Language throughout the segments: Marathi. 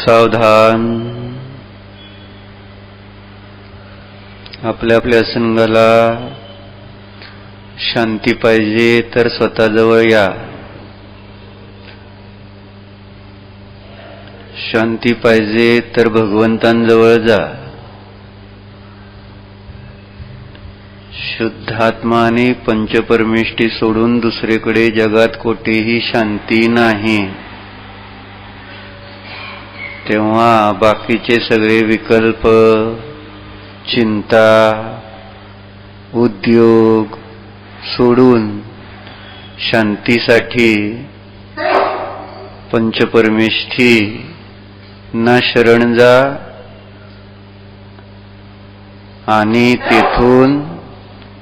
सावधान. आपल्या आपल्या संघाला शांती पाहिजे तर स्वतःजवळ या. शांती पाहिजे तर भगवंतांजवळ जा. शुद्धात्माने पंचपरमेष्ठी सोडून दुसरीकडे जगात कोठेही शांती नाही. तेव्हा बाकीचे सगळे विकल्प, चिंता, उद्योग सोडून शांतीसाठी पंचपरमेष्ठी ना शरण जा आणि तेथून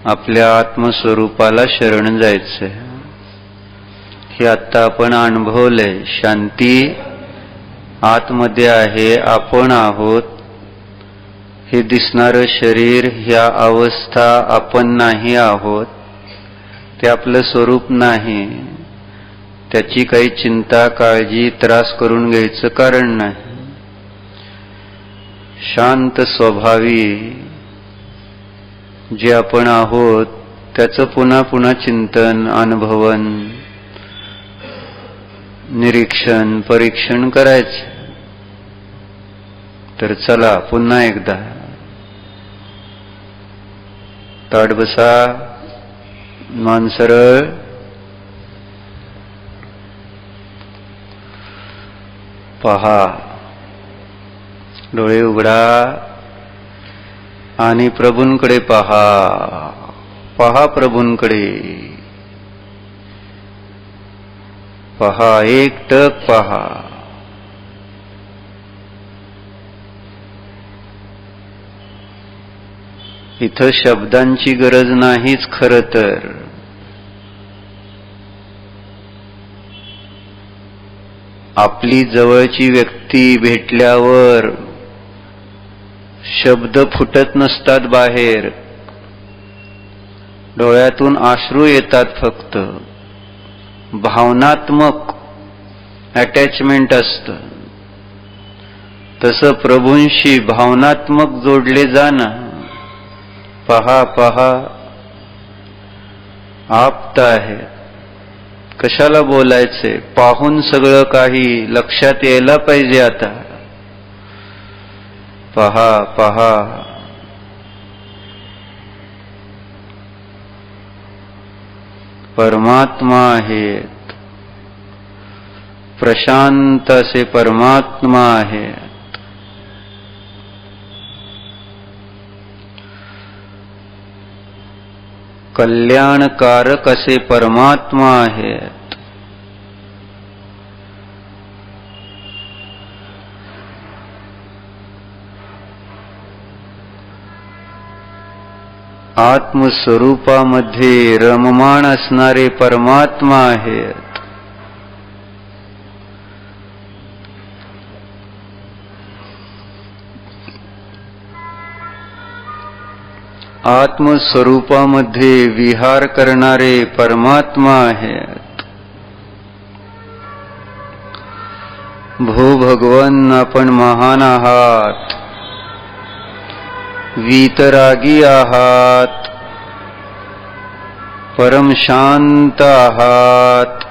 आपल्या आत्मस्वरूपाला शरण जायचं. हे आता आपण अनुभवलंय. शांती आतमध्ये आहे, आपण आहोत. हे दिसणारं शरीर, ह्या अवस्था आपण नाही आहोत. ते आपलं स्वरूप नाही. त्याची काही चिंता, काळजी, त्रास करून घ्यायचं कारण नाही. शांत स्वभावी जे आपण आहोत त्याचं पुन्हा पुन्हा चिंतन, अनुभवन, निरीक्षण, परीक्षण करायचं. तर चला पुन्हा एकदा ताठ बसा, मान सरळ. पहा, डोळे उघडा आणि प्रभूंकडे पहा. पहा प्रभूंकडे. पहा, एकटक पहा. इथं शब्दांची गरज नाहीच खरं तर. आपली जवळची व्यक्ती भेटल्यावर शब्द फुटत नसतात बाहेर. डोळ्यातून अश्रू येतात फक्त. भावनात्मक अटॅचमेंट असतं. तसं प्रभूंशी भावनात्मक जोडले जा ना. पहा पहा, आप्त आहे. कशाला बोलायचे? पाहून सगळं काही लक्षात यायला पाहिजे आता. पहा पहा. परमात्मा आहेत. प्रशांत असे परमात्मा आहेत. कल्याणकारक असे परमात्मा आहेत. आत्मस्वरूपामध्ये रममाण असणारे परमात्मा आहेत. आत्मस्वरूपामध्ये विहार करणारे परमात्मा आहेत. भो भगवन, आपण महान आहात. वीतरागी आहात. परम शांत आहात.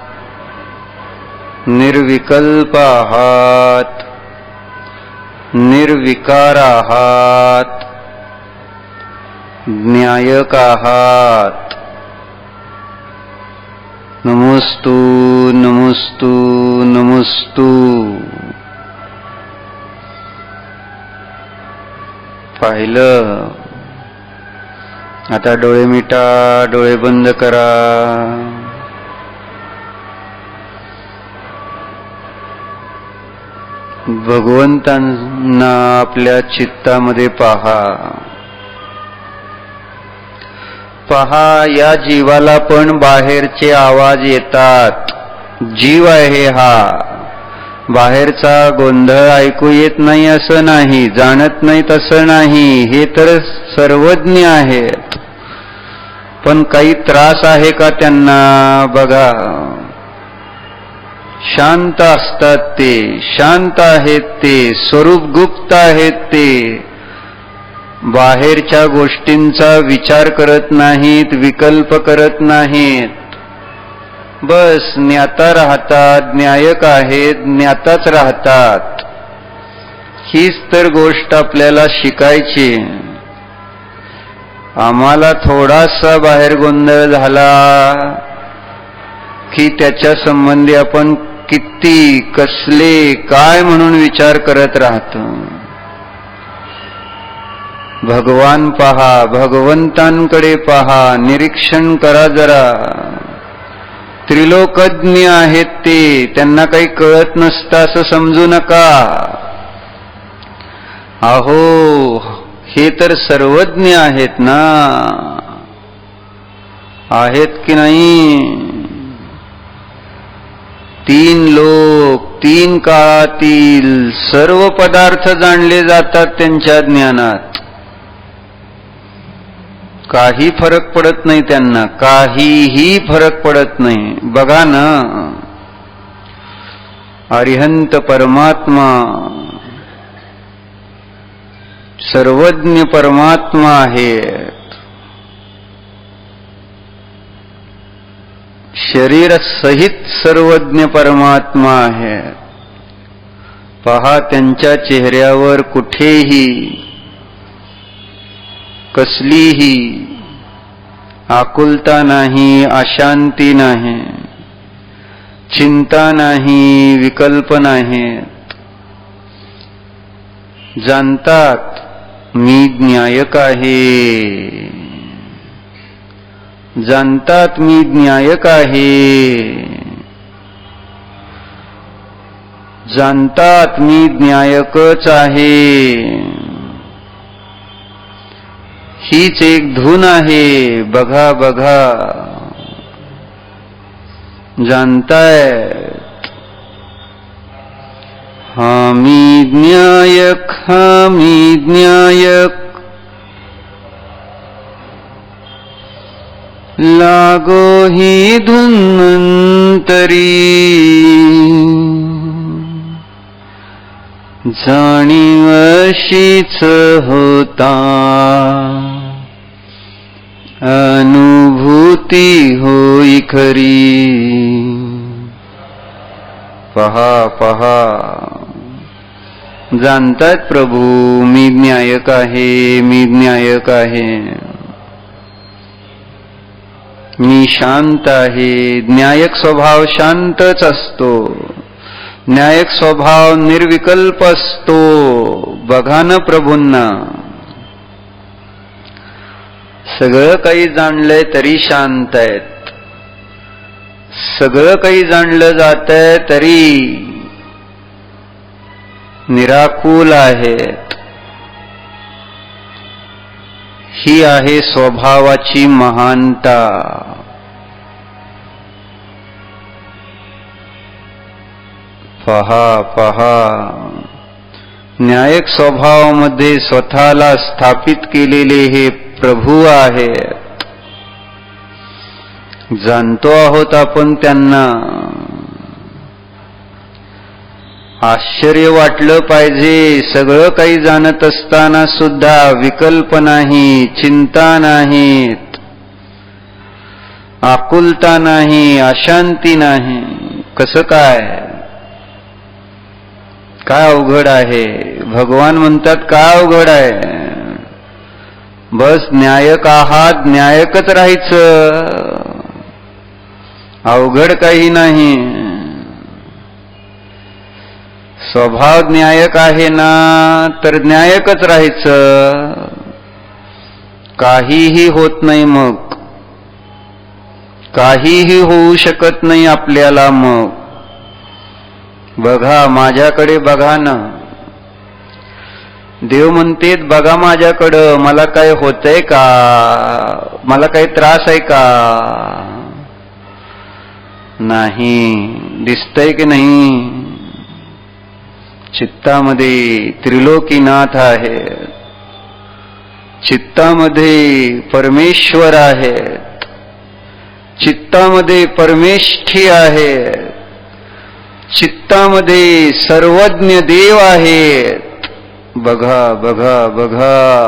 निर्विकल्प आहात. निर्विकार आहात. ज्ञायक आहात. नमोस्तु नमोस्तु नमोस्तु. पाहिलं? आता डोळे मिटा, डोळे बंद करा. भगवंतांना आपल्या चित्तामध्ये पहा. पहा, या जीवाला पण बाहेरचे आवाज येतात. जीव आहे हा. बाहेरचा गोंधळ ऐकू येत नाही असं नाही, जाणत नाही तसं नाही. हे तर सर्वज्ञ आहेत. पण काही त्रास आहे का त्यांना? बघा. शांत असतात ते, शांत आहेत ते, स्वरूप गुप्त आहेत ते, बाहेरच्या गोष्टींचा विचार करत नाहीत, विकल्प करत नाहीत, बस ज्ञाता राहतात, न्यायक आहेत, ज्ञाताच राहतात. हीच तर गोष्ट आपल्याला शिकायची. आम्हाला थोडासा बाहेर गोंधळ झाला की त्याच्या संबंधी आपण किती, कसले, काय म्हणून विचार करत राहतो. भगवान पहा, भगवंतांकडे पहा, निरीक्षण करा जरा. त्रिलोकज्ञ आहेत ते, त्यांना काही कळत नसतं असं समजू नका. अहो, हे तर सर्वज्ञ आहेत ना, आहेत की नाही? 3 लोक, 3 काळातील सर्व पदार्थ जाणले जातात त्यांच्या ज्ञानात. काही फरक पडत नाही त्यांना, काहीही फरक पडत नाही. बघा ना, अरिहंत परमात्मा, सर्वज्ञ परमात्मा आहेत. शरीर सहित सर्वज्ञ परमात्मा आहेत. पहा त्यांच्या चेहऱ्यावर कुठेही कसलीही आकुलता नाही, अशांती नाही, चिंता नाही, विकल्प नाहीत. जाणतात मी न्यायक आहे, जाणतात मी न्यायक आहे, जाणतात मी न्यायकच आहे. हीच एक धून आहे. बघा बघा, जाणतायत. हामी ज्ञायक, हामी ज्ञायक, लागो ही धुन्वंतरी, जाणीव अशीच होता, अनुभूती होई खरी. पहा पहा, जाणतात प्रभू मी न्यायक आहे, मी न्यायक आहे, मी शांत आहे. न्यायक स्वभाव शांतच असतो, न्यायक स्वभाव निर्विकल्प असतो. बघा न प्रभूंना, सगळं काही जाणलंय तरी शांत आहेत, सगळं काही जाणलं जातंय तरी निराकुल आहेत. ही आहे स्वभावाची महानता. पहा पहा, न्यायक स्वभावामध्ये स्वतःला स्थापित केलेले हे प्रभू आहेत. जाणतो आहोत आपण त्यांना. आश्चर्य वाटलं पाहिजे, सगळं काही जाणत असताना सुद्धा विकल्प नाही, चिंता नाहीत, आकुलता नाही, अशांती नाही. कसं काय? काय अवघड आहे? भगवान म्हणतात काय अवघड आहे? बस न्यायक आहात, न्यायकच राहायचं, अवघड काही नाही. स्वभाव न्यायक आहे ना, तर न्यायकच राहायचं, काहीही होत नाही. मग काहीही होऊ शकत नाही आपल्याला. मग बघा माझ्याकडे, बघा ना. देव म्हणतेत बघा माझ्याकडं, मला काय होतंय का, मला काही त्रास आहे का? नाही. दिसतंय की नाही? चित्तामध्ये त्रिलोकीनाथ आहे, चित्तामध्ये परमेश्वर आहेत, चित्तामध्ये परमेष्ठी आहेत. चित्तामध्ये सर्वज्ञ देव आहेत. बघा बघा बघा.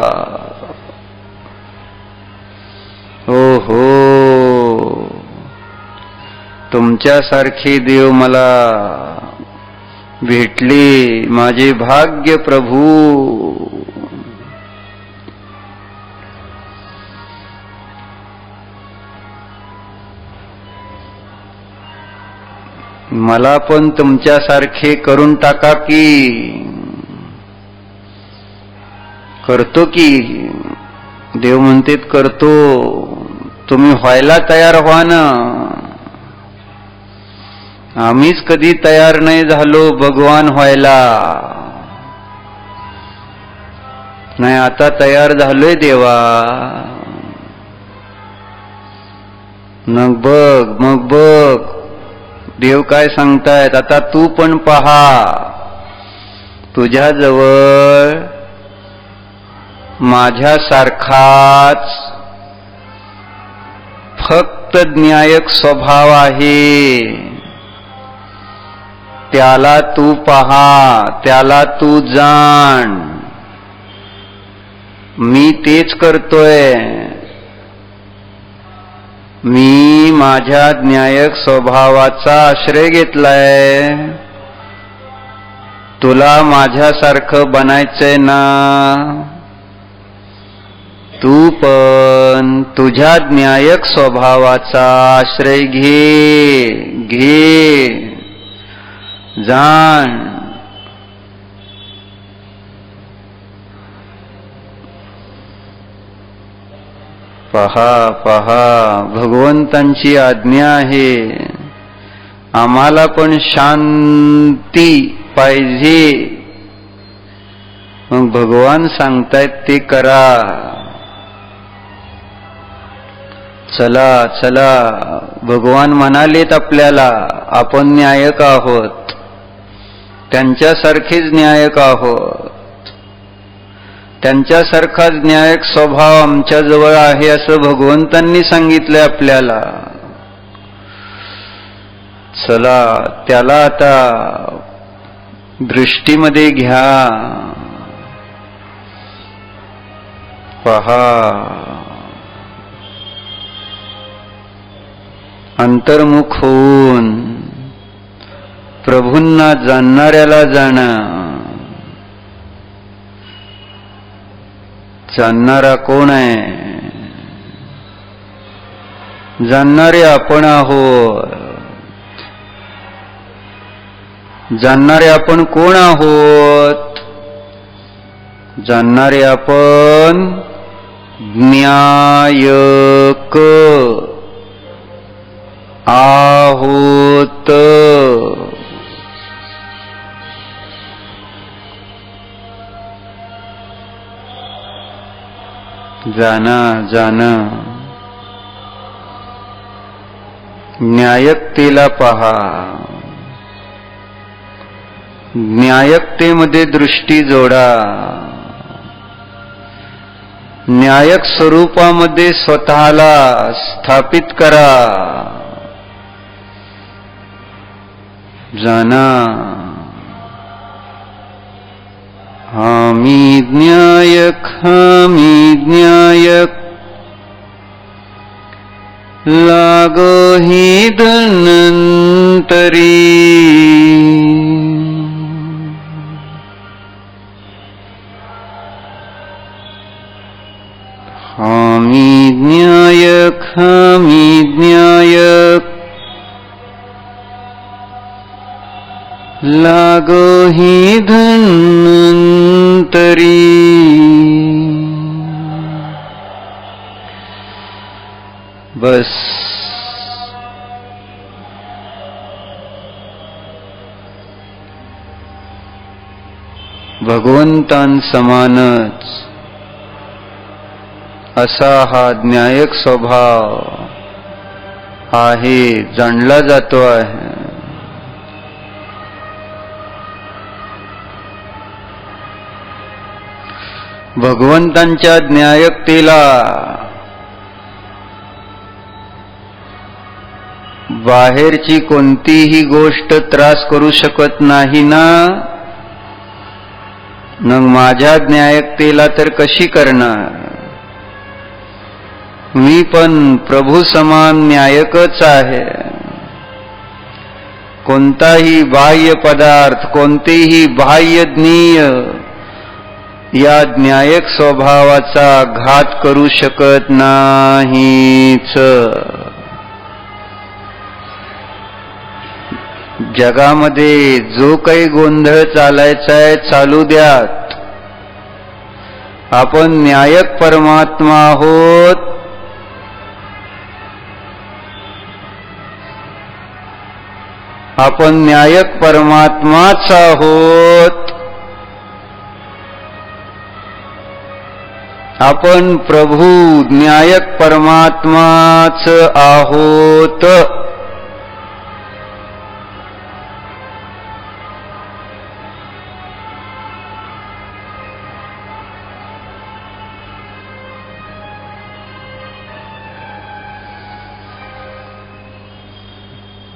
हो हो, तुमच्यासारखे देव मला भेटले, माझे भाग्य प्रभू. मला पण तुमच्यासारखे करून टाका की. करतो की. देव म्हणतेत करतो. तुम्ही व्हायला तयार व्हा ना. आम्हीच कधी तयार नाही झालो भगवान व्हायला. नाही, आता तयार झालोय देवा. मग बघ देव काय सांगतायत. आता तू पण पहा, तुझ्याजवळ माझ्यासारखाच फक्त न्यायक स्वभाव आहे. त्याला तू पहा, त्याला तू जाण. मी तेच करतोय. मी माझ्या न्यायक स्वभावाचा आश्रय घेतलाय. तुला माझ्यासारखं बनायचंय ना. तू पण तुझ्या न्यायक स्वभावाचा आश्रय घे. जाण. पहा पहा, भगवंतांची आज्ञा आहे. आम्हाला पण शांती पाहिजे. मग भगवान सांगतायत ते करा. चला चला. भगवान म्हणालेत आपल्याला, आपण न्यायक आहोत, त्यांच्यासारखेच न्यायक आहोत. त्यांच्यासारखाच न्यायक स्वभाव आमच्याजवळ आहे असं भगवंतांनी सांगितलंय आपल्याला. चला, त्याला आता दृष्टीमध्ये घ्या. पहा, अंतर्मुख होऊन प्रभूंना जाणणाऱ्याला जाणं. जाणणारा कोण आहे? जाणणारे आपण आहोत. जाणणारे आपण कोण आहोत? जाणणारे आपण न्यायक आहोत. जाना न्यायकतेला पहा. न्यायकतेमध्ये दृष्टी जोडा. न्यायक स्वरूपामध्ये स्वतःला स्थापित करा. जाना, हामी न्यायक, हामी न्यायक, लागो ही धन्वंतरी. हामी न्यायक, हामी न्यायक, लागो ही धन्वंतरी. बस भगवंतांसमानच असा हा न्यायक स्वभाव आहे, जाणला जातो आहे. भगवंतांच्या न्यायकतेला बाहेरची कोणतीही गोष्ट त्रास करू शकत नाही ना, मग माझ्या न्यायकतेला तर कशी करणार? मी पण प्रभू समान न्यायकच आहे. कोणताही बाह्य पदार्थ, कोणतेही बाह्य ज्ञेय या न्यायक स्वभावाचा घात करू शकत नाहीच. जगामध्ये जो काही गोंधळ चालायचा आहे चालू द्यात. आपण न्यायक परमात्मा आहोत. आपण न्यायक परमात्माच आहोत. आपण प्रभू न्यायक परमात्माच आहोत.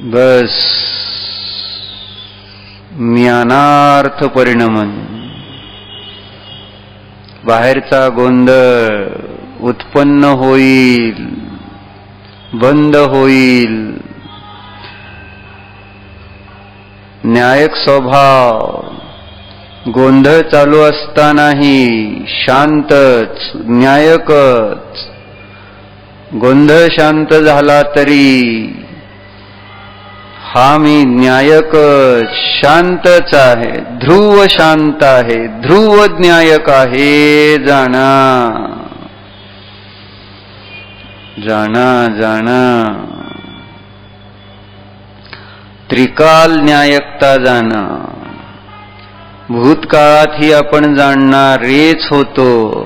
बस ज्ञानार्थ परिणमन. बाहेरचा गोंधळ उत्पन्न होईल, बंद होईल. न्यायक स्वभाव गोंधळ चालू असतानाही शांतच, न्यायकच. गोंधळ शांत झाला तरी हा मी न्यायकच, शांतच आहे, ध्रुव शांत आहे, ध्रुव न्यायक आहे. जाणा जाणा जाणा. त्रिकाल न्यायकता जाणा. भूतकाळातही आपण जाणणारेच होतो,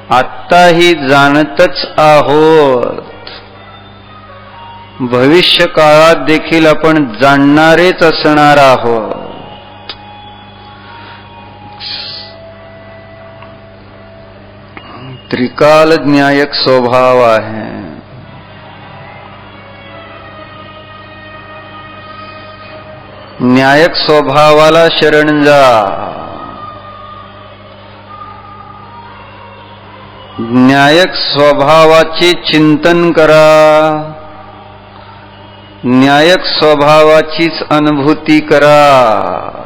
आत्ताही जाणतच आहोत. भविष्य काळात देखील आपण जाणणारेच असणार आहोत. त्रिकाल न्यायक स्वभाव आहे. न्यायक स्वभावाला शरण जा. न्यायक स्वभावाचे चिंतन करा. न्यायक स्वभावाचीच अनुभूती करा.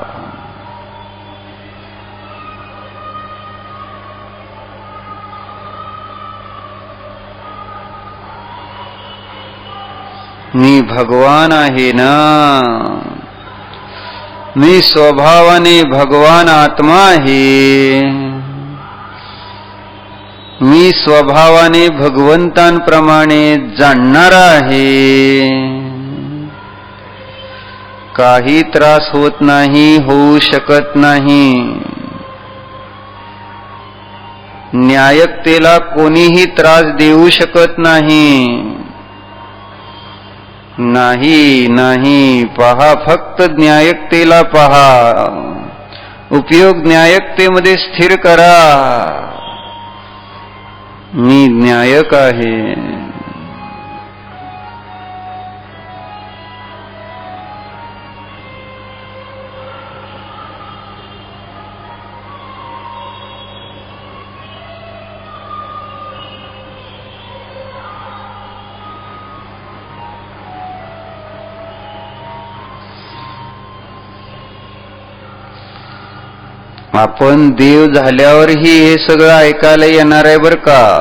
मी भगवान आहे ना. मी स्वभावाने भगवान आत्मा आहे. मी स्वभावाने भगवंतांप्रमाणे जाणणारा आहे. काही त्रास होत नाही, होऊ शकत नाही. न्यायकतेला कोणीही त्रास देऊ शकत नाही. नाही नाही, पहा, फक्त न्यायकतेला पहा. उपयोग न्यायकतेमध्ये स्थिर करा. मी न्यायक आहे. आपण देव झाल्यावरही हे सगळं ऐकायला येणार आहे बर का.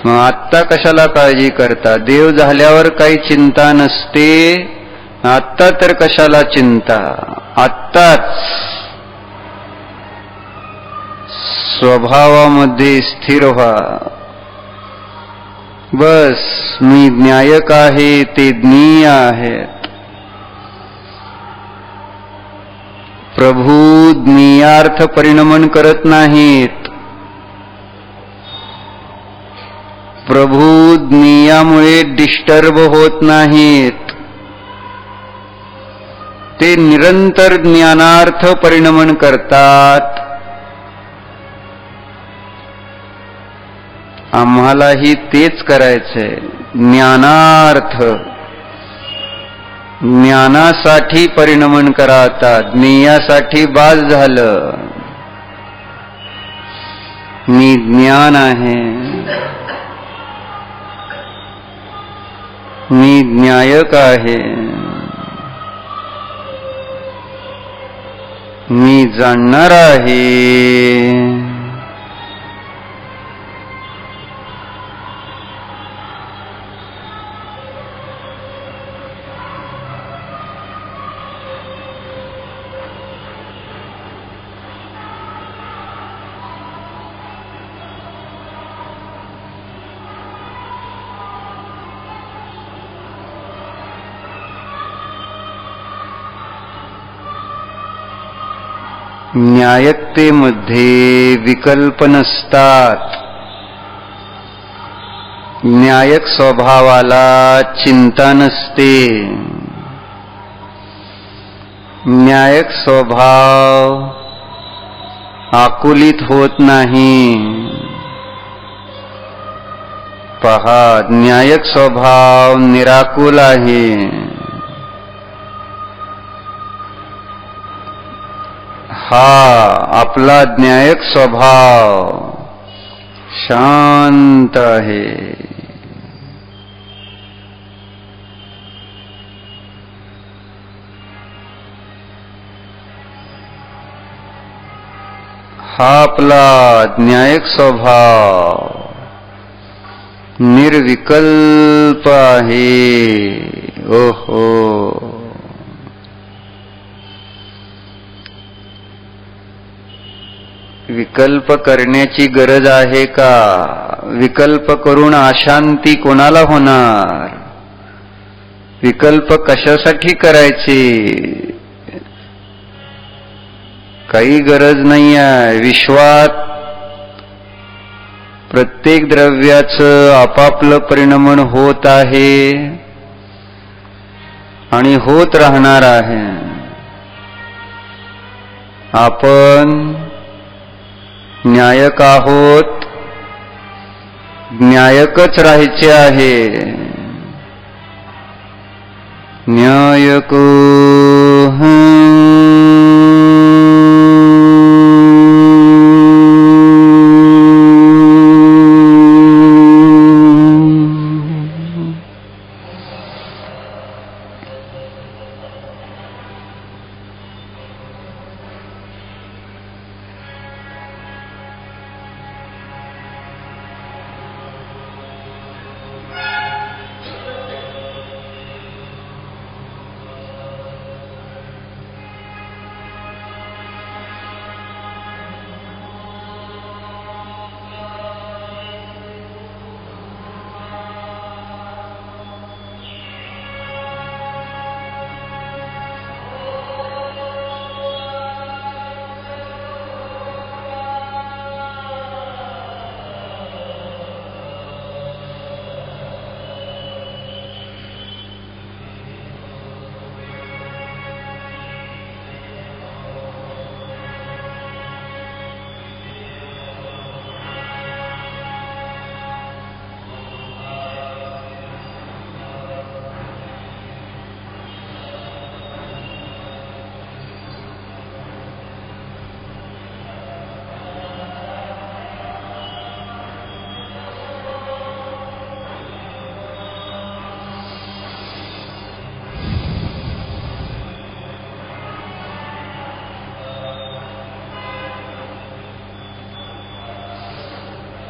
मग आत्ता कशाला काळजी करता? देव झाल्यावर काही चिंता नसते. आत्ता तर कशाला चिंता? आत्ताच स्वभावामध्ये स्थिर व्हा. बस मी न्यायक आहे, ते ज्ञेय आहेत. प्रभू ज्ञेयार्थ परिणमन करत नाहीत. प्रभू ज्ञेयामुळे डिस्टर्ब होत नाहीत. ते निरंतर ज्ञानार्थ परिणमन करतात. आम्हालाही तेच करायचंय. ज्ञानार्थ, ज्ञानासाठी परिणमन करा. आता ज्ञेयासाठी बाज झालं. मी ज्ञान आहे, मी ज्ञायक आहे, मी जाणणार आहे. न्यायकतेमध्ये विकल्प नसतात. न्यायक स्वभावाला चिंता नसते. न्यायक स्वभाव आकुलित होत नाही. पहा, न्यायक स्वभाव निराकुल आहे. हा आपला न्यायक स्वभाव शांत आहे. हा आपला न्यायक स्वभाव निर्विकल्प आहे. ओहो, विकल्प करण्याची गरज आहे का? विकल्प करून अशांती कोणाला होणार? विकल्प कशासाठी करायचे? काही गरज नाही आहे. विश्वात प्रत्येक द्रव्याचं आपापलं परिणमन होत आहे आणि होत राहणार आहे. आपण न्यायक आहोत, न्यायकच राहायचे आहे. न्यायक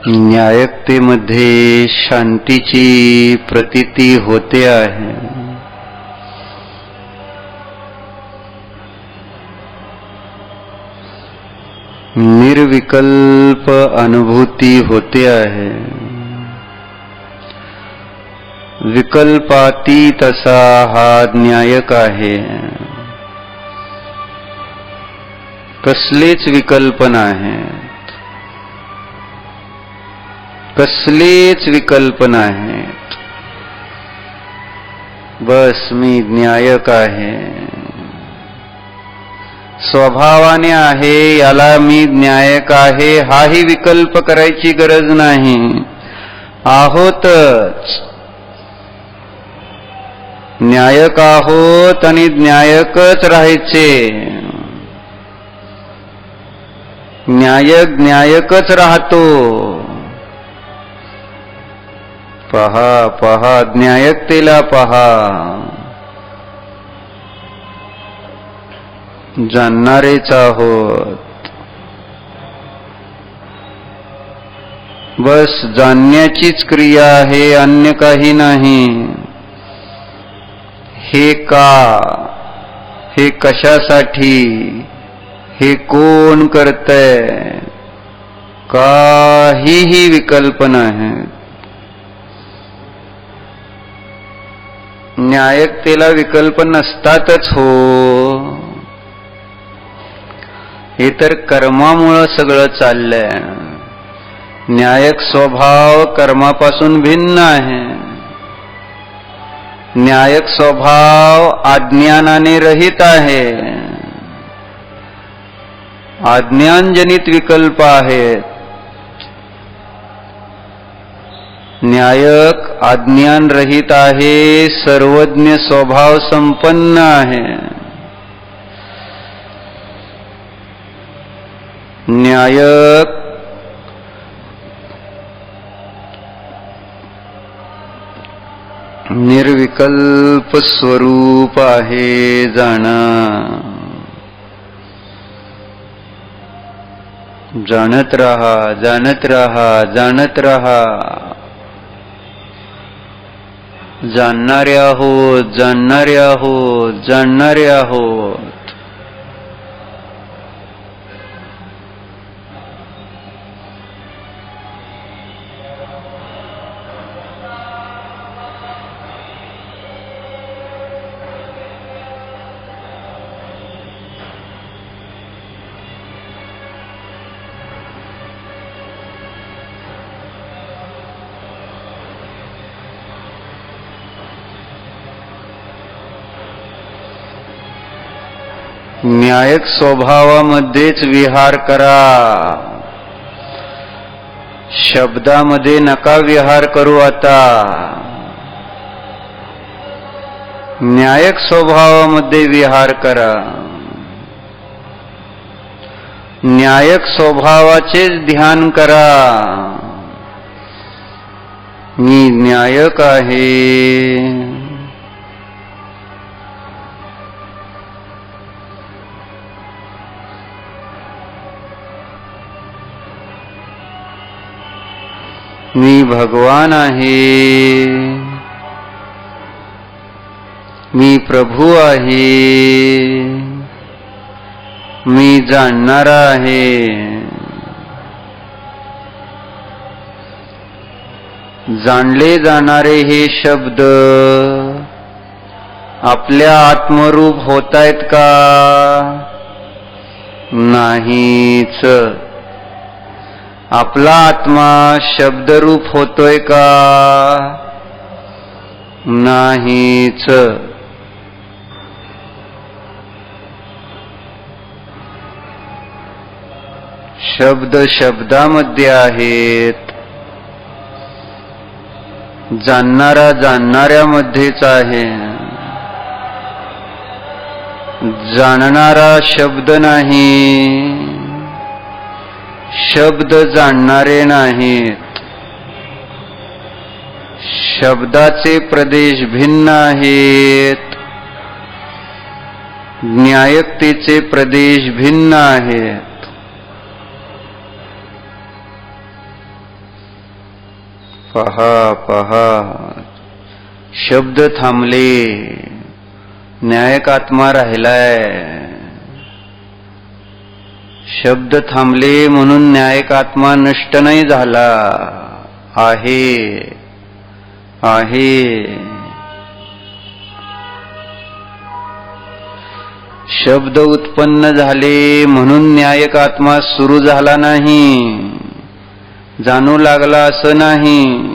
न्यायकतेमध्ये शांतीची प्रतीती होते आहे. निर्विकल्प अनुभूती होते आहे. विकल्पातीत असा हा न्यायक आहे. कसलेच विकल्प नाहीत, कसलेच विकल्प नाहीत. बस मी न्यायक आहे, स्वभावाने आहे, याला मी न्यायक आहे हाही विकल्प करायची गरज नाही. आहोतच. न्यायक आहोत आणि न्यायकच राहायचे. न्यायक न्यायकच राहतो. पहा पहा न्यायकतेला पहा. जाणणारेच आहोत. बस जाणण्याचीच क्रिया आहे, अन्य काही नाही. हे का, हे कशासाठी, हे कोण करतंय, काहीही विकल्प नाही. न्यायकतेला विकल्प नसतातच हो. हे तर कर्मामुळं सगळं चाललंय. न्यायक स्वभाव कर्मापासून भिन्न आहे. न्यायक स्वभाव अज्ञानाने रहित आहे. अज्ञानजनित विकल्प आहेत. न्यायक अज्ञान रहित आहे, सर्वज्ञ स्वभाव संपन्न आहे. न्यायक निर्विकल्प स्वरूप आहे. जाणा, जाणत रहा, जाणत रहा, जाणत रहा. जाणणारे आहोत, जाणणारे आहोत, जाणणारे आहोत. न्यायक स्वभावामध्येच विहार करा. शब्दामध्ये नका विहार करू आता. न्यायक स्वभावामध्ये विहार करा. न्यायक स्वभावाचेच ध्यान करा. मी न्यायक आहे. मी भगवान आहे. मी प्रभू आहे. मी जाणणारा आहे. जाणले जाणारे हे शब्द आपल्या आत्मरूप होतायत का? नाहीच. आपला आत्मा शब्दरूप होतोय का? नाहीच. शब्द शब्दामध्ये आहेत. जाणणारा जाणणाऱ्यामध्येच आहे. जाणणारा शब्द नाही, शब्द जाणणारे नाहीत. शब्दाचे प्रदेश भिन्न आहेत. न्यायकतेचे प्रदेश भिन्न आहेत. पहा पहा, शब्द थांबले, न्यायक आत्मा राहिलाय. शब्द थांबले म्हणून न्यायक आत्मा नष्ट नाही झाला. आहे आहे. शब्द उत्पन्न झाले म्हणून न्यायक आत्मा सुरू झाला नाही, जाणू लागला असं नाही.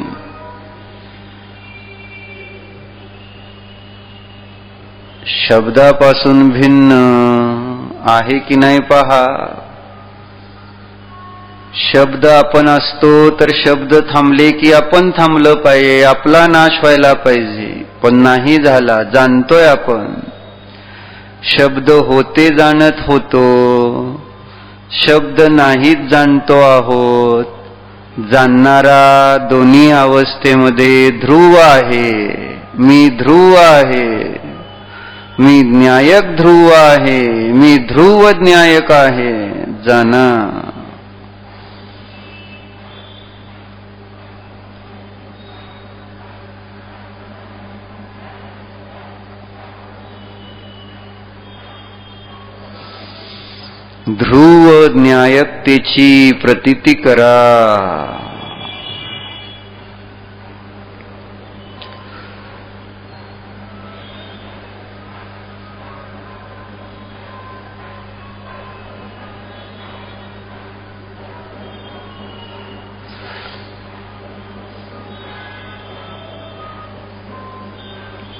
शब्दापासून भिन्न आहे की नाही पहा. शब्द आपण असतो तर शब्द थांबले की आपण थांबलं पाहिजे, आपला नाश व्हायला पाहिजे, पण नाही झाला, जाणतोय आपण. शब्द होते जाणत होतो, शब्द नाहीच जाणतो आहोत. जाणणारा दोन्ही अवस्थेमध्ये ध्रुव आहे. मी ध्रुव आहे, मी न्यायक ध्रुव आहे, मी ध्रुव न्यायक आहे. जाणा. ध्रुव न्यायकतेची प्रतीती करा.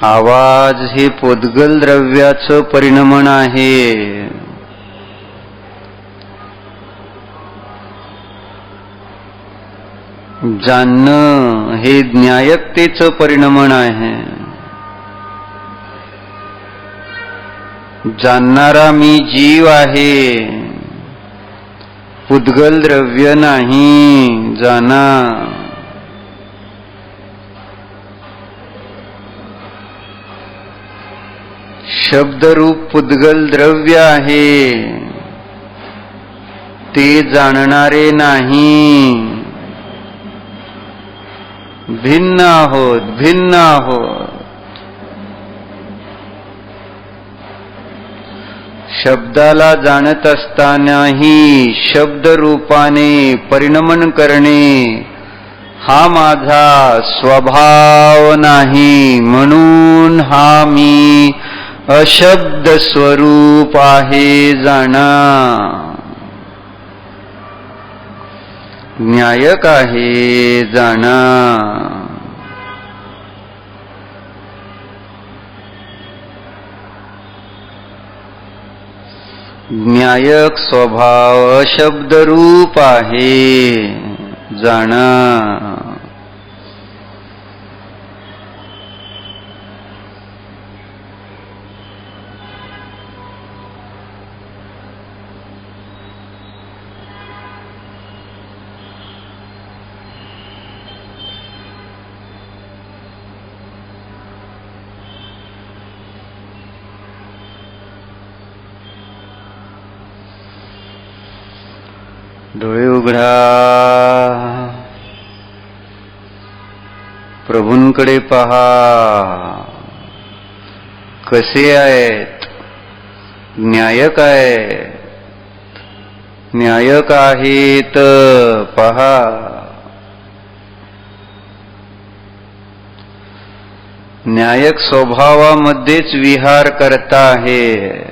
आवाज हे पोद्गल द्रव्याचं परिणमन आहे. जाणणं हे न्यायकतेचं परिणमन आहे. जाणणारा मी जीव आहे, पुद्गल द्रव्य नाही. जाणा. शब्दरूप पुद्गल द्रव्य आहे, ते जाणणारे नाही. भिन्न आहोत, भिन्न आहोत. शब्दाला जाणत असतानाही शब्द रूपाने परिणमन करणे हा माझा स्वभाव नाही, म्हणून हा मी अशब्द स्वरूप आहे. जाणा. न्यायक आहे. जाणा. न्यायक स्वभाव अशब्द रूप आहे. जाणा. डोळे उघडा. प्रभूंकडे पहा. कसे आहेत? न्यायक आहेत. न्यायक आहेत. पहा. न्यायक स्वभावामध्येच विहार करता आहे.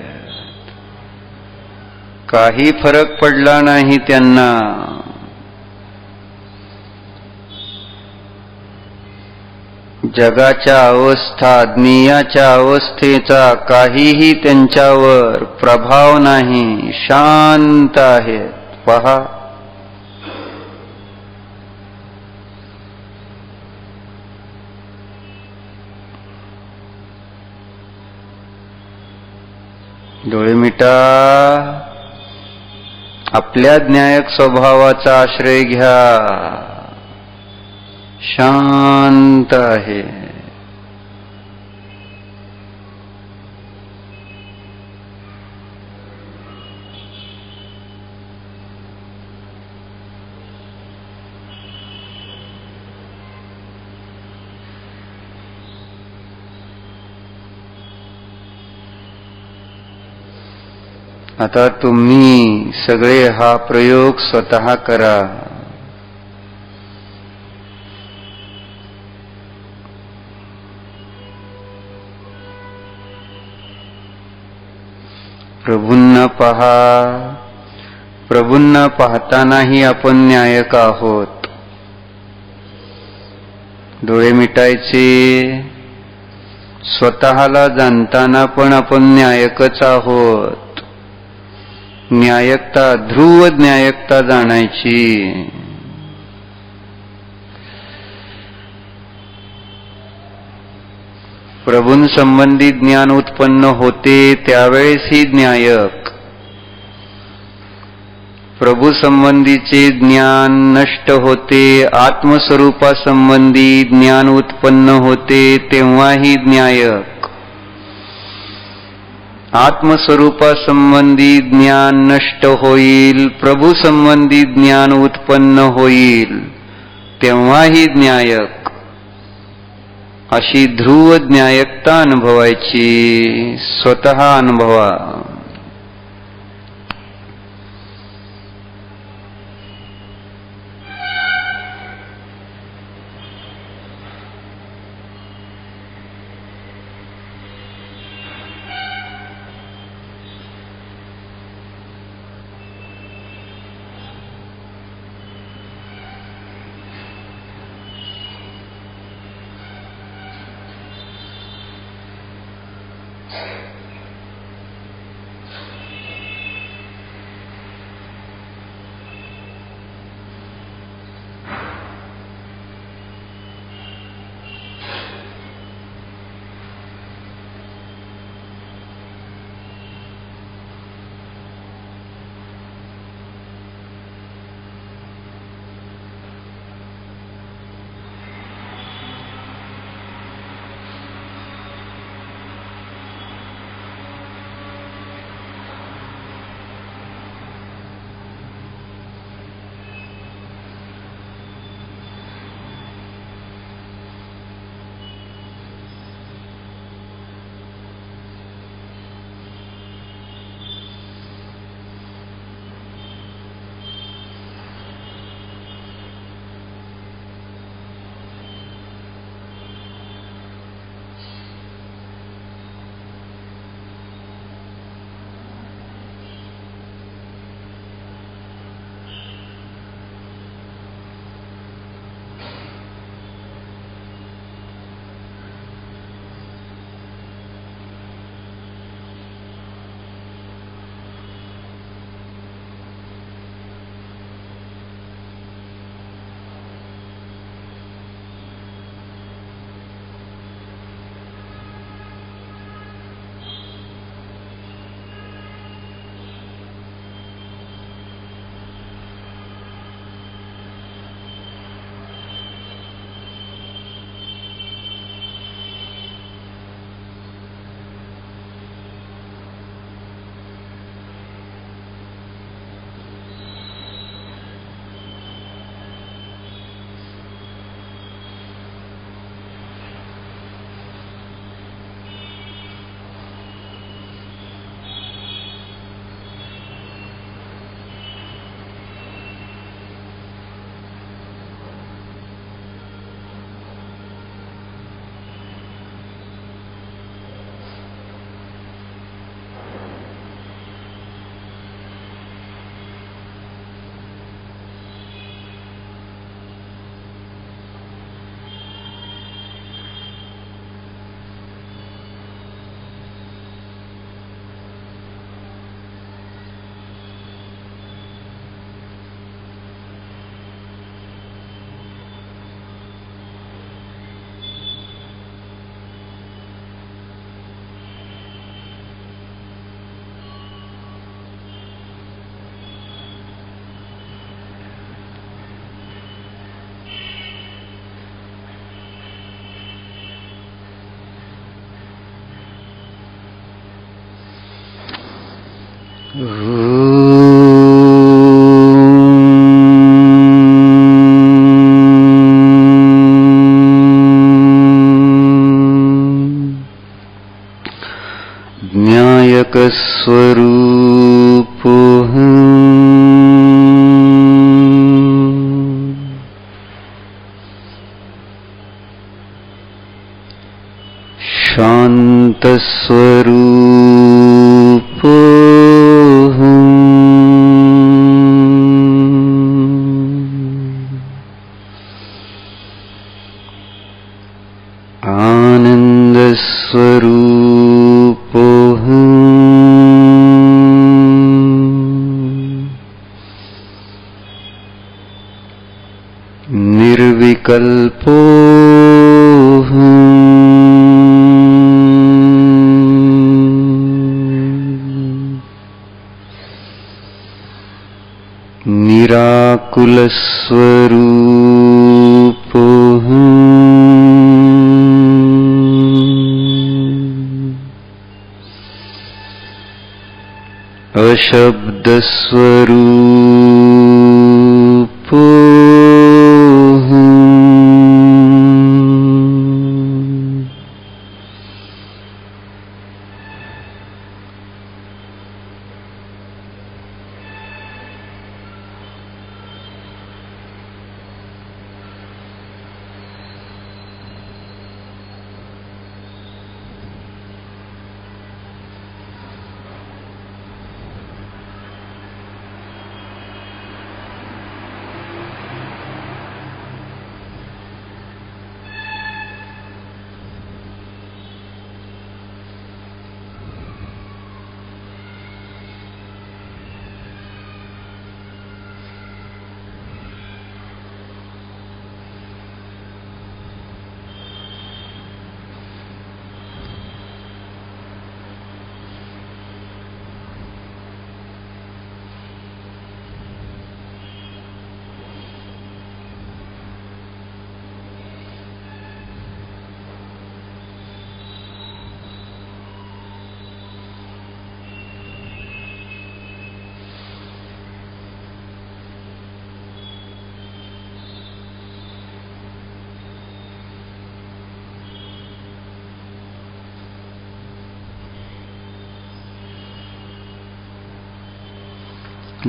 काही फरक पडला नाही त्यांना. जगाच्या अवस्था, ज्ञेयाच्या अवस्थेचा काहीही त्यांच्यावर प्रभाव नाही. शांत आहेत. पहा. डोळे मिटा. आपल्या न्यायक स्वभावाचा आश्रय घ्या. शांत आहे. आता तुम्ही सगळे हा प्रयोग स्वतः करा. प्रभूंना पहा. प्रभूंना पाहतानाही आपण न्यायक आहोत. डोळे मिटायचे. स्वतःला जाणताना पण आपण न्यायकच आहोत. न्यायकता, ध्रुव न्यायकता जाणायची. प्रभूंसंबंधी ज्ञान उत्पन्न होते त्यावेळेस ही न्यायक. प्रभू संबंधीचे ज्ञान नष्ट होते, आत्मस्वरूपासंबंधी ज्ञान उत्पन्न होते तेव्हाही न्यायक. आत्मस्वरूपासंबंधी ज्ञान नष्ट होईल, प्रभू संबंधी ज्ञान उत्पन्न होईल तेव्हाही न्यायक. अशी ध्रुव न्यायकता अनुभवायची, स्वतः अनुभवा. ज्ञायक स्वरूप शांत स्वरूप आनंद स्वरूप निराकुलस्वरूपोऽहम् अशब्दस्वरूपोऽहम्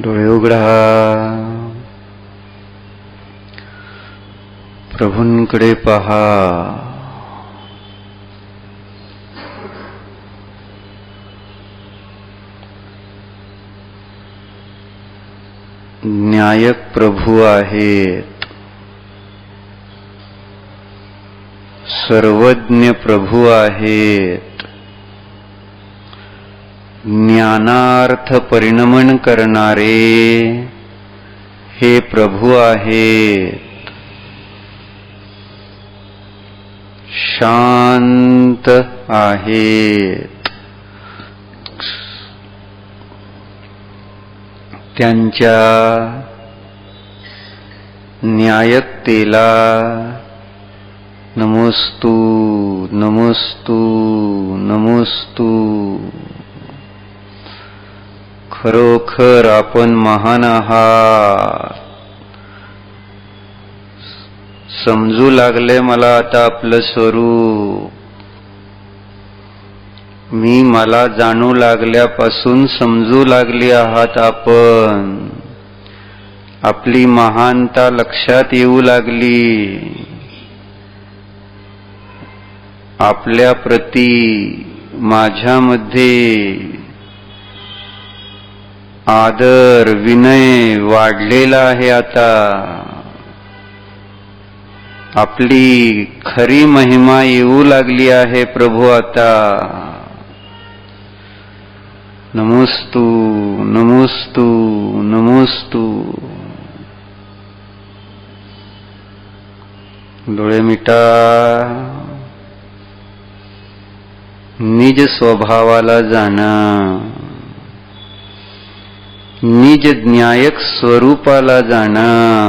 डोळे उघडा. प्रभूंकडे पहा. न्यायक प्रभू आहेत. सर्वज्ञ प्रभू आहेत. ज्ञानार्थ परिणमन करणारे हे प्रभू आहेत. शांत आहेत. त्यांच्या न्यायकतेला नमोस्तु नमोस्तु नमोस्तु. खरोखर आपण महान आहात. समजू लागले मला आता आपलं स्वरूप. मी मला जाणू लागल्यापासून समजू लागली आहात आपण. आपली महानता लक्षात येऊ लागली. आपल्या प्रती माझ्यामध्ये आदर विनय वाढलेला आहे. आता आपली खरी महिमा येऊ लागली आहे प्रभू. आता नमोस्तु नमोस्तु नमोस्तु. डोळे मिटा. निज स्वभावाला जाणा. निज न्यायक स्वरूपाला जाणा.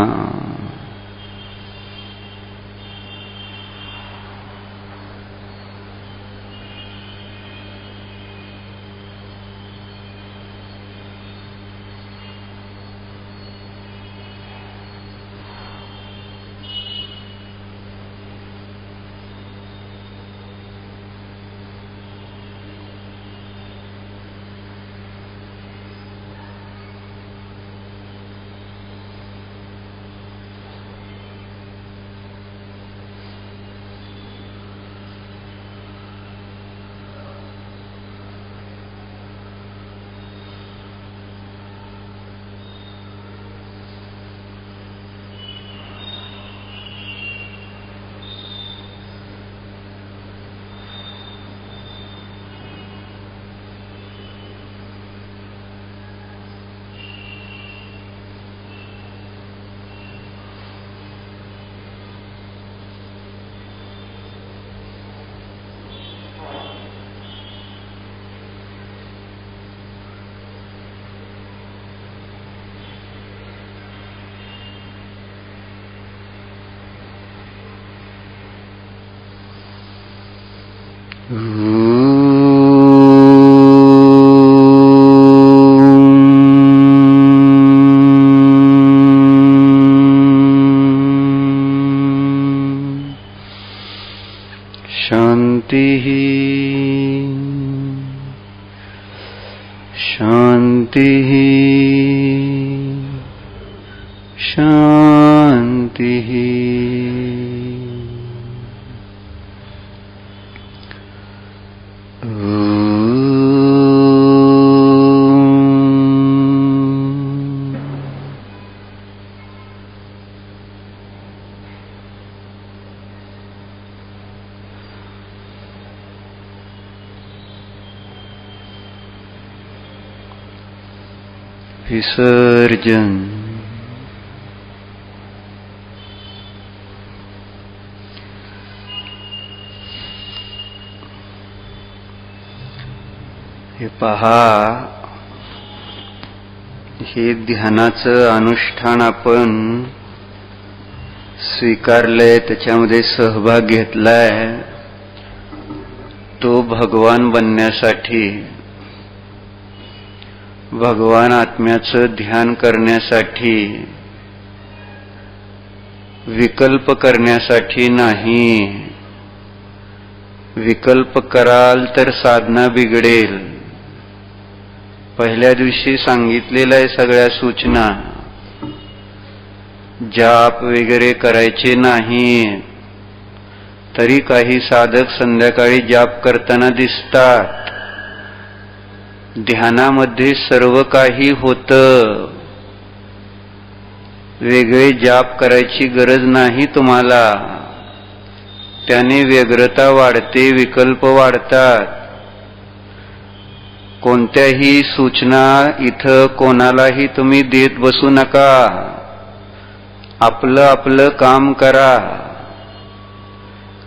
शांति शांति शांति। विसर्जन। हे पहा, हे ध्यानाचं अनुष्ठान आपण स्वीकारलंय, त्याच्यामध्ये सहभाग घेतलाय, तो भगवान बनण्यासाठी, भगवान आत्म्याचं ध्यान करण्यासाठी, विकल्प करण्यासाठी नाही. विकल्प कराल तर साधना बिघडेल. पहिल्या दिवशी सांगितलेल्या आहे सगळ्या सूचना. जाप वगैरे करायचे नाही, तरी काही साधक संध्याकाळी जाप करताना दिसतात. ध्यानामध्ये सर्व काही होतं. वेगळे जाप करायची गरज नाही तुम्हाला. त्याने व्यग्रता वाढते, विकल्प वाढतात. कोणत्याही सूचना इथं कोणालाही तुम्ही देत बसू नका. आपलं आपलं काम करा.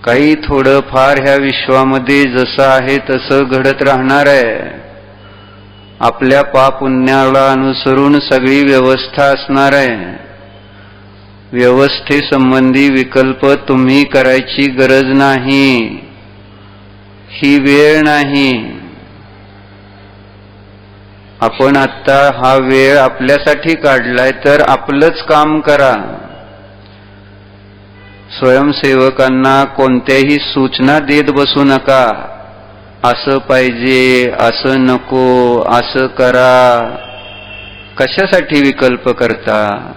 काही थोडं फार ह्या विश्वामध्ये जसं आहे तसं घडत राहणार आहे. आपल्या पापुण्याला अनुसरून सगळी व्यवस्था असणार आहे. व्यवस्थेसंबंधी विकल्प तुम्ही करायची गरज नाही. ही वेळ नाही. आपण आता हा वेळ आपल्यासाठी काढलाय, तर आपलंच काम करा. स्वयंसेवकांना कोणत्याही सूचना देत बसू नका. असं पाहिजे, असं नको, असं करा. कशासाठी विकल्प करता?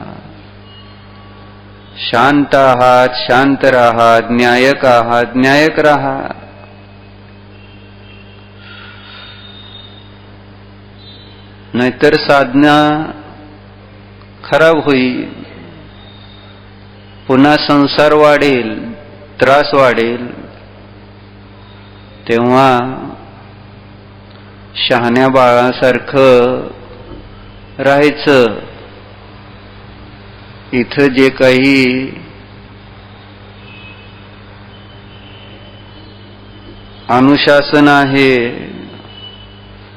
शांत आहात, शांत राहा. न्यायक आहात, न्यायक राहा. नाहीतर साधना खराब होईल. पुन्हा संसार वाढेल, त्रास वाढेल. तेव्हा शहाण्या बाळासारखं राहायचं. इथं जे काही अनुशासन आहे,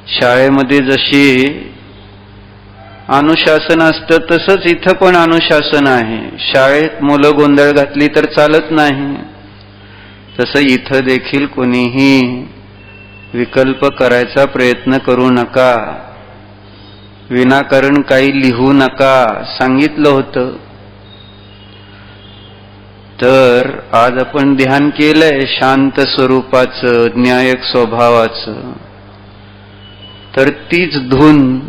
शाळेमध्ये जशी अनुशासन असतं तसंच इथं पण अनुशासन आहे. शाळेत मुलं गोंधळ घातली तर चालत नाही. तसं इथं देखील कोणीही विकल्प करायचा प्रयत्न करू नका. विनाकारण काही लिहू नका, सांगितलं होतं. तर आज आपण ध्यान केलंय शांत स्वरूपाचं, न्यायक स्वभावाचं. तर तीच धून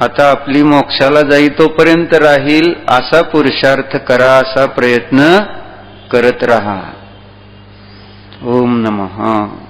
आता आपली मोक्षाला जाई तोपर्यंत राहील. असा पुरुषार्थ करा, असा प्रयत्न करत रहा. ओम नमः.